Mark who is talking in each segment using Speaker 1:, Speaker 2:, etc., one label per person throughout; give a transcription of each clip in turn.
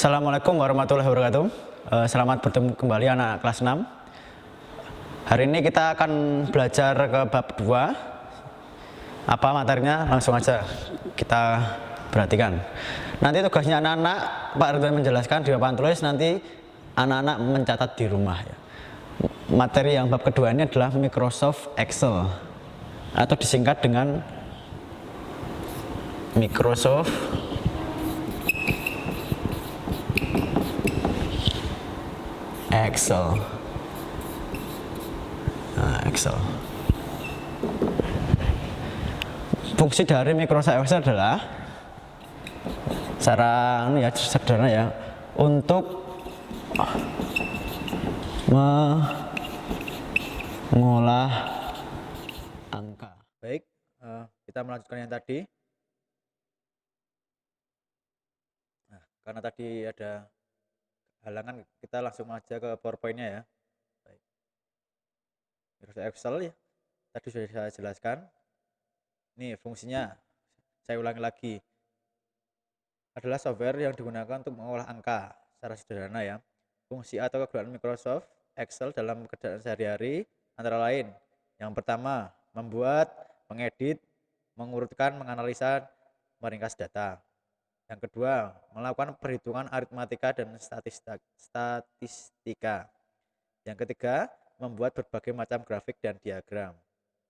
Speaker 1: Assalamualaikum warahmatullahi wabarakatuh. Selamat bertemu kembali anak kelas 6. Hari ini kita akan belajar ke bab 2. Apa materinya? Langsung aja kita perhatikan. Nanti tugasnya anak-anak, Pak Ridwan menjelaskan di papan tulis, nanti anak-anak mencatat di rumah ya. Materi yang bab kedua ini adalah Microsoft Excel atau disingkat dengan Microsoft Excel. Excel. Fungsi dari Microsoft Excel adalah secara sederhana ya, untuk mengolah angka. Baik, kita melanjutkan yang tadi. Nah, karena tadi ada halangan, kita langsung aja ke PowerPoint-nya ya. Baik. Microsoft Excel ya, tadi sudah saya jelaskan. Ini fungsinya, saya ulangi lagi, adalah software yang digunakan untuk mengolah angka secara sederhana ya. Fungsi atau kegunaan Microsoft Excel dalam pekerjaan sehari-hari antara lain: yang pertama, membuat, mengedit, mengurutkan, menganalisa, meringkas data. Yang kedua, melakukan perhitungan aritmatika dan statistika. Yang ketiga, membuat berbagai macam grafik dan diagram.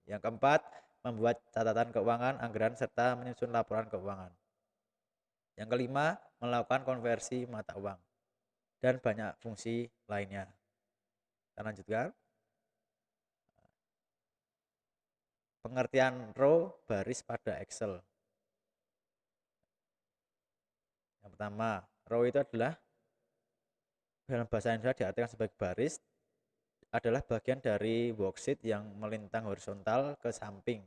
Speaker 1: Yang keempat, membuat catatan keuangan, anggaran, serta menyusun laporan keuangan. Yang kelima, melakukan konversi mata uang, dan banyak fungsi lainnya. Kita lanjutkan. Pengertian row baris pada Excel. Yang pertama, row itu adalah, dalam bahasa Indonesia diartikan sebagai baris, adalah bagian dari worksheet yang melintang horizontal ke samping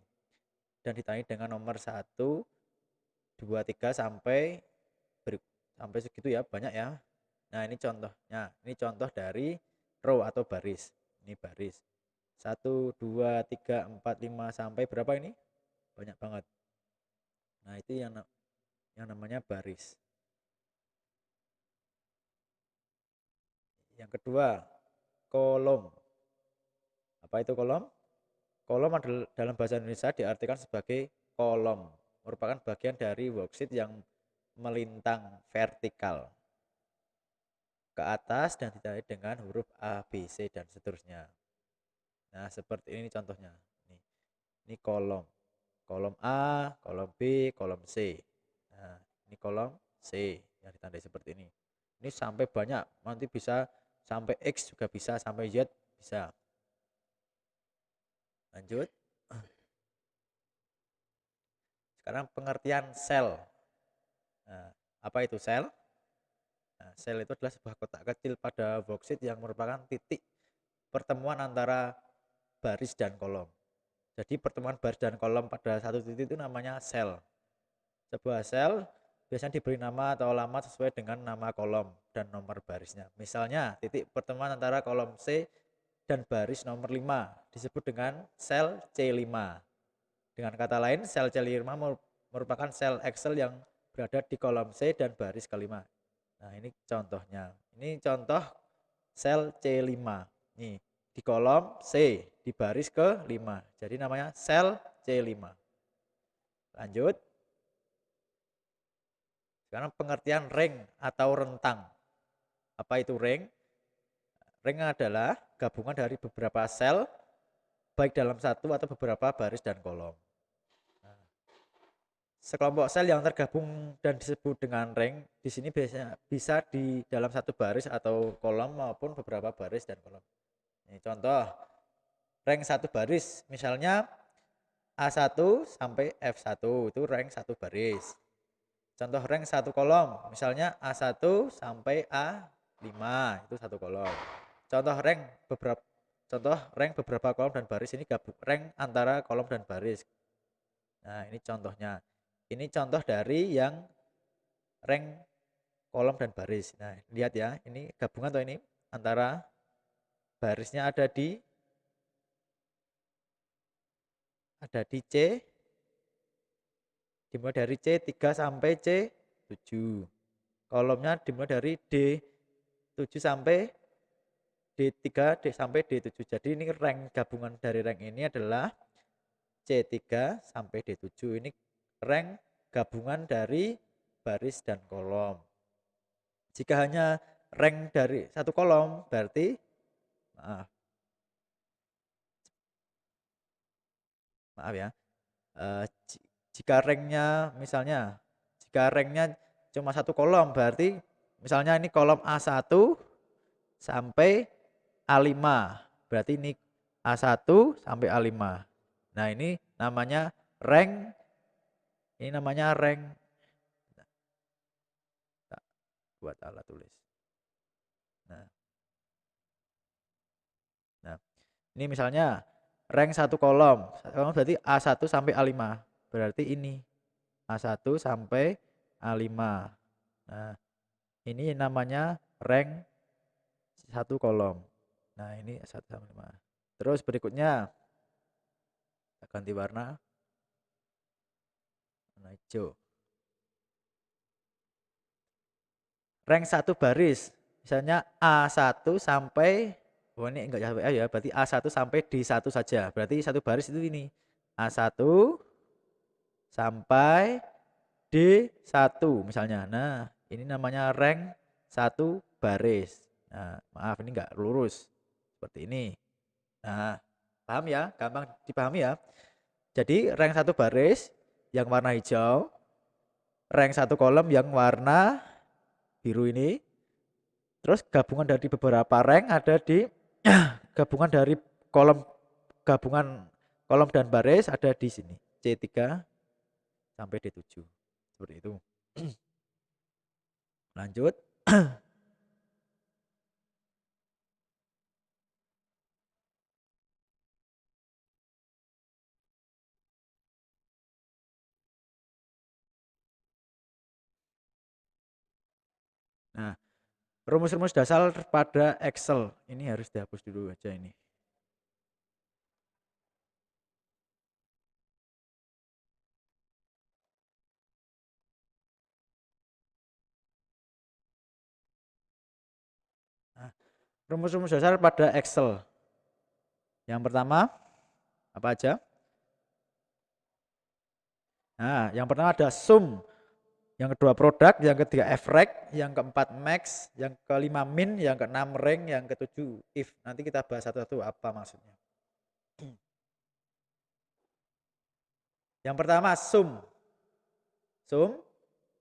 Speaker 1: dan ditandai dengan nomor 1, 2, 3 sampai segitu ya, banyak ya. Nah, ini contohnya. Ini contoh dari row atau baris. Ini baris. 1, 2, 3, 4, 5 sampai berapa ini? Banyak banget. Nah, itu yang namanya baris. Yang kedua, kolom. Apa itu kolom? Kolom adalah, dalam bahasa Indonesia diartikan sebagai kolom, merupakan bagian dari worksheet yang melintang vertikal ke atas dan ditandai dengan huruf A, B, C, dan seterusnya. Nah, seperti ini contohnya. Ini kolom. Kolom A, kolom B, kolom C. Nah, ini kolom C yang ditandai seperti ini. Ini sampai banyak, nanti bisa sampai X juga bisa, sampai Z bisa. Lanjut. Sekarang pengertian sel. Nah, apa itu sel? Nah, sel itu adalah sebuah kotak kecil pada worksheet yang merupakan titik pertemuan antara baris dan kolom. Jadi pertemuan baris dan kolom pada satu titik itu namanya sel. Sebuah sel biasanya diberi nama atau alamat sesuai dengan nama kolom dan nomor barisnya. Misalnya, titik pertemuan antara kolom C dan baris nomor 5 disebut dengan sel C5. Dengan kata lain, sel C5 merupakan sel Excel yang berada di kolom C dan baris kelima. Nah, ini contohnya. Ini contoh sel C5. Nih, di kolom C, di baris ke-5. Jadi namanya sel C5. Lanjut. Sekarang pengertian ring atau rentang. Apa itu ring? Ring adalah gabungan dari beberapa sel, baik dalam satu atau beberapa baris dan kolom. Sekelompok sel yang tergabung dan disebut dengan ring di sini biasanya bisa di dalam satu baris atau kolom maupun beberapa baris dan kolom. Ini contoh ring satu baris, misalnya A1 sampai F1 itu ring satu baris. Contoh ring satu kolom, misalnya A1 sampai A5 itu satu kolom. Contoh ring beberapa kolom dan baris, ini gabung ring antara kolom dan baris. Nah, ini contohnya. Ini contoh dari yang ring kolom dan baris. Nah, lihat ya, ini gabungan atau ini antara barisnya ada di C, dimulai dari C3 sampai C7. kolomnya dimulai dari D7 sampai D3 sampai D7. Jadi ini rank gabungan dari rank ini adalah C3 sampai D7. Ini rank gabungan dari baris dan kolom. Jika hanya rank dari satu kolom, berarti maaf ya. Jika ranknya misalnya, jika ranknya cuma satu kolom, berarti misalnya ini kolom A1 sampai A5. Berarti ini A1 sampai A5. Nah, ini namanya rank. Ini namanya rank. Buat alat tulis. Nah, ini misalnya rank satu kolom. Berarti A1 sampai A5. Berarti ini A1 sampai A5. Nah, ini namanya rank satu kolom. Nah, ini 1 sampai 5. Terus berikutnya ganti warna hijau. Rank satu baris. Misalnya A1 sampai ini enggak sampai A ya, berarti A1 sampai D1 saja. Berarti satu baris itu ini. A1 sampai D1 misalnya. Nah, ini namanya rank satu baris. Nah, maaf ini enggak lurus. Seperti ini. Nah, paham ya? Gampang dipahami ya. Jadi rank satu baris yang warna hijau, rank satu kolom yang warna biru ini. Terus gabungan dari beberapa rank ada di gabungan dari kolom dan baris ada di sini. C3 sampai D7. Seperti itu. Lanjut. Nah, rumus-rumus dasar pada Excel. Ini harus dihapus dulu aja ini. Nah, rumus-rumus dasar pada Excel. Yang pertama, apa aja? Nah, yang pertama ada sum. Yang kedua produk, yang ketiga average, yang keempat max, yang kelima min, yang keenam rank, yang ketujuh if. Nanti kita bahas satu-satu apa maksudnya. Yang pertama sum. Sum,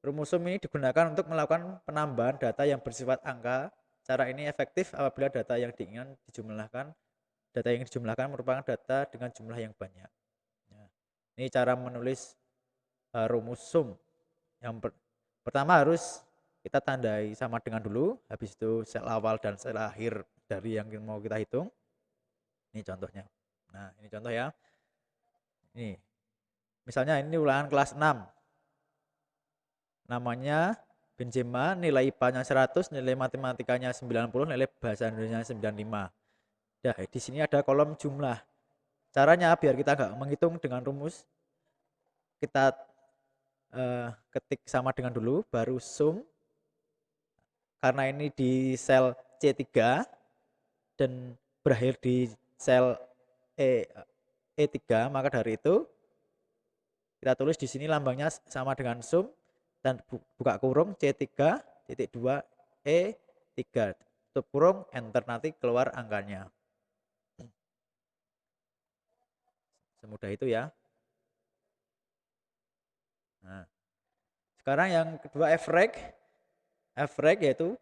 Speaker 1: rumus sum ini digunakan untuk melakukan penambahan data yang bersifat angka. Cara ini efektif apabila data yang dijumlahkan merupakan data dengan jumlah yang banyak. Ini cara menulis rumus sum. Yang pertama harus kita tandai sama dengan dulu, habis itu sel awal dan sel akhir dari yang mau kita hitung. Ini contohnya. Nah, ini contoh ya. Ini. Misalnya ini ulangan kelas 6. Namanya Benzema, nilai IPA-nya 100, nilai matematikanya 90, nilai bahasa Indonesia 95. Nah, di sini ada kolom jumlah. Caranya biar kita nggak menghitung dengan rumus, kita ketik sama dengan dulu, baru sum. Karena ini di sel C3 dan berakhir di sel E3, maka dari itu kita tulis di sini lambangnya sama dengan sum dan buka kurung C3.2 E3, tutup kurung, enter, nanti keluar angkanya. Semudah itu ya. Nah, sekarang yang kedua average. Average yaitu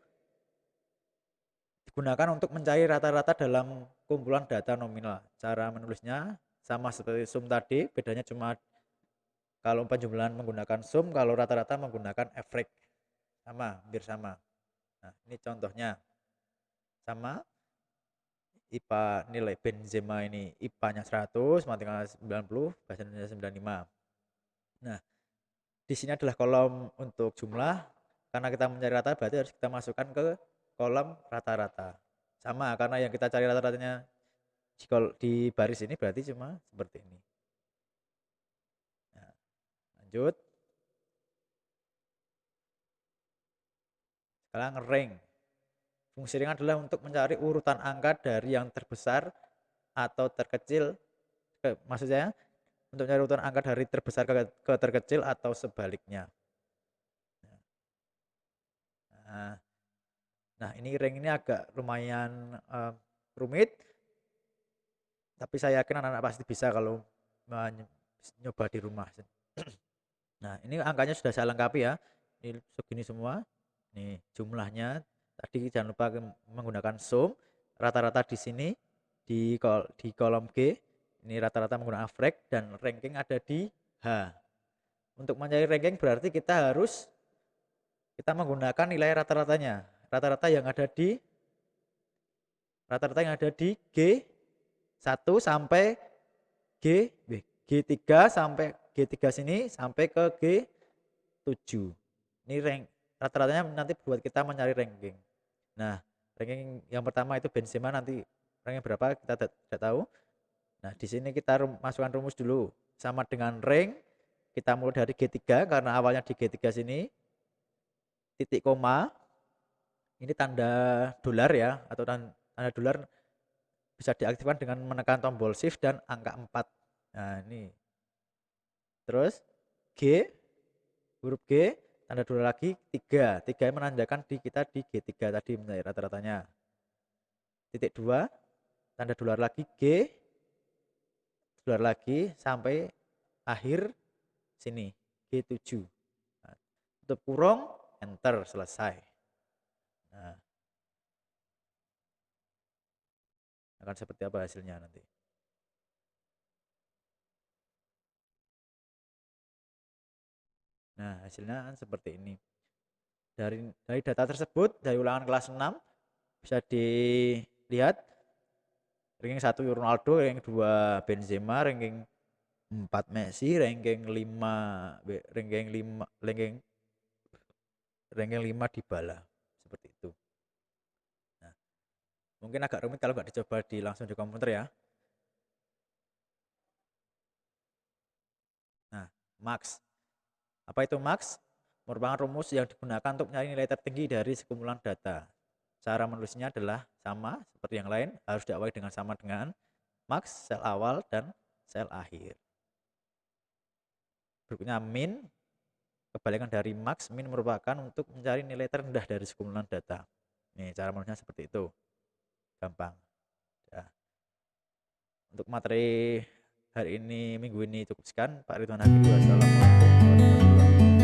Speaker 1: digunakan untuk mencari rata-rata dalam kumpulan data nominal. Cara menulisnya sama seperti sum tadi, bedanya cuma kalau penjumlahan menggunakan sum, kalau rata-rata menggunakan average. Sama, hampir sama. Nah, ini contohnya. Sama, IPA nilai Benzema ini IPA-nya 100, matematika 90, bahasa Indonesia 95. Nah, di sini adalah kolom untuk jumlah. Karena kita mencari rata, berarti harus kita masukkan ke kolom rata-rata. Sama, karena yang kita cari rata-ratanya di baris ini berarti cuma seperti ini. Nah, lanjut. Sekarang ring. Fungsi ring adalah untuk mencari urutan angka dari yang terbesar atau terkecil. Maksud saya untuk mencari urutan angka dari terbesar ke terkecil atau sebaliknya. Nah, ini ring ini agak lumayan rumit, tapi saya yakin anak-anak pasti bisa kalau nyoba di rumah. Nah, ini angkanya sudah saya lengkapi ya. Ini segini semua. Nih, jumlahnya tadi jangan lupa menggunakan sum. Rata-rata di sini di kolom G. Ini rata-rata menggunakan average dan ranking ada di H. Untuk mencari ranking berarti kita menggunakan nilai rata-ratanya. Rata-rata yang ada di G1 sampai G3 sampai G3 sini sampai ke G7. Ini rank rata-ratanya nanti buat kita mencari ranking. Nah, ranking yang pertama itu Benzema, nanti ranknya berapa kita tidak tahu. Nah, di sini kita masukkan rumus dulu. Sama dengan rank, kita mulai dari G3 karena awalnya di G3 sini. Titik koma. Ini tanda dolar ya, atau tanda dolar bisa diaktifkan dengan menekan tombol shift dan angka 4. Nah, ini. Terus G, huruf G, tanda dolar lagi 3. 3 menandakan kita di G3 tadi rata-ratanya. Titik 2, tanda dolar lagi G, dolar lagi sampai akhir sini G7. Nah, tutup kurung, enter, selesai. Nah, akan seperti apa hasilnya nanti. Nah, hasilnya kan seperti ini. Dari data tersebut, dari ulangan kelas 6 bisa dilihat ranking 1 Ronaldo, ranking 2 Benzema, ranking 4 Messi, ranking 5 Dybala, seperti itu. Nah, mungkin agak rumit kalau nggak dicoba langsung di komputer ya. Nah, max. Apa itu max? Merupakan rumus yang digunakan untuk mencari nilai tertinggi dari sekumpulan data. Cara menulisnya adalah sama seperti yang lain, harus diawali dengan sama dengan max, sel awal, dan sel akhir. Berikutnya min, kebalikan dari max. Min merupakan untuk mencari nilai terendah dari sekumpulan data. Nih, cara menulisnya seperti itu. Gampang. Ya. Untuk materi hari ini, minggu ini cukup sekian. Pak Ridwan Hadi, wassalamualaikum warahmatullahi wabarakatuh.